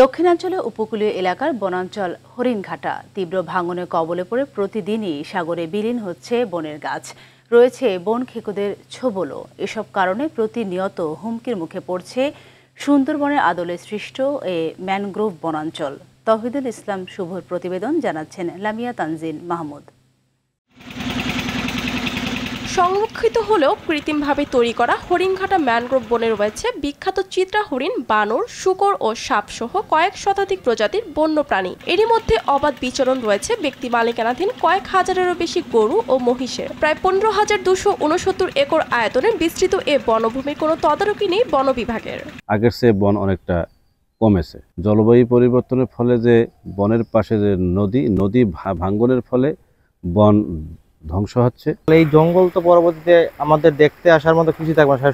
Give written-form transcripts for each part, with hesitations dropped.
দক্ষিণাঞ্চলে উপকূলীয় এলাকার বনাঞ্চল হরিণঘাটা তীব্র ভাঙনের কবলে পড়ে প্রতিদিনই সাগরে বিলীন হচ্ছে বনের গাছ। রয়েছে বন খেকোদের ছোবলও। এসব কারণে প্রতিনিয়ত হুমকির মুখে পড়ছে সুন্দরবনের আদলে সৃষ্ট এ ম্যানগ্রোভ বনাঞ্চল। তৌহিদুল ইসলাম শুভর প্রতিবেদন, জানাচ্ছেন লামিয়া তানজিন মাহমুদ। সংরক্ষিত হলেও কৃত্রিমভাবে তৈরি করা হরিণঘাটা ম্যানগ্রোভ বনে রয়েছে বিখ্যাত চিত্রা হরিণ, বানর, শূকর ও সাপসহ কয়েক শতাধিক প্রজাতির বন্যপ্রাণী। এরই মধ্যে অবাধ বিচরণ রয়েছে ব্যক্তি মালিকানাধীন কয়েক হাজারেরও বেশি গরু ও মহিষের। প্রায় 15,269 একর আয়তনের বিস্তৃত এ বনভূমির কোনো তদারকি নেই বন বিভাগের। আগের চেয়ে বন অনেকটা কমেছে। জলবায়ু পরিবর্তনের ফলে যে বনের পাশে যে নদী ভাঙ্গনের ফলে বন ধ্বংস হচ্ছে। এই জঙ্গল তো পরবর্তীতে আমাদের দেখতে আসার মতো কিছু থাকবে না,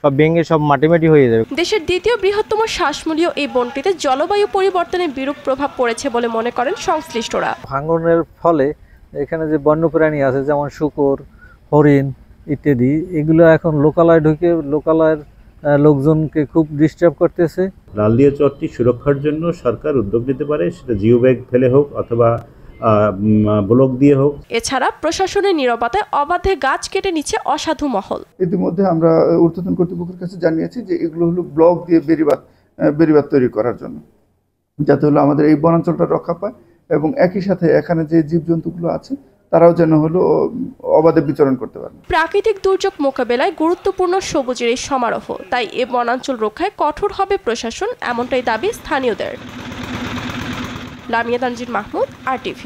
সব ভেঙে সব মাটি হয়ে যাবে। দেশের দ্বিতীয় বৃহত্তম শ্বাসমূলীয় এই বনটিতে জলবায়ু পরিবর্তনের বিরূপ প্রভাব পড়েছে বলে মনে করেন সংশ্লিষ্টরা। ভাঙনের ফলে এখানে যে বন্যপ্রাণী আছে যেমন শূকর, হরিণ ইত্যাদি, এগুলো এখন লোকালয়ে ঢুকে লোকালয়ের লোকজনকে খুব ডিস্টার্ব করতেছে। লালদিয়া চরটি সুরক্ষার জন্য সরকার উদ্যোগ নিতে পারে, সেটা জিও ব্যাগ ফেলে হোক অথবা ব্লক দিয়ে হোক। এছাড়া প্রশাসনের নীরবতায় অবাধে গাছ কেটে নিচ্ছে অসাধু মহল। ইতিমধ্যে আমরা ঊর্ধ্বতন কর্তৃপক্ষের কাছে জানিয়েছি যে এগুলো হলো ব্লক দিয়ে বেড়িবাঁধ তৈরি করার জন্য, যাতে হলো আমাদের এই বনাঞ্চলটা রক্ষা পায় এবং একই সাথে এখানে যে জীবজন্তুগুলো আছে তারাও যেন হলো অবাধে বিচরণ করতে পারে। প্রাকৃতিক দুর্যোগ মোকাবেলায় গুরুত্বপূর্ণ সবুজের এই সমারোহ, তাই এ বনাঞ্চল রক্ষায় কঠোর হবে প্রশাসন, এমনটাই দাবি স্থানীয়দের। লামিয়া তানজিন মাহমুদ, RTV।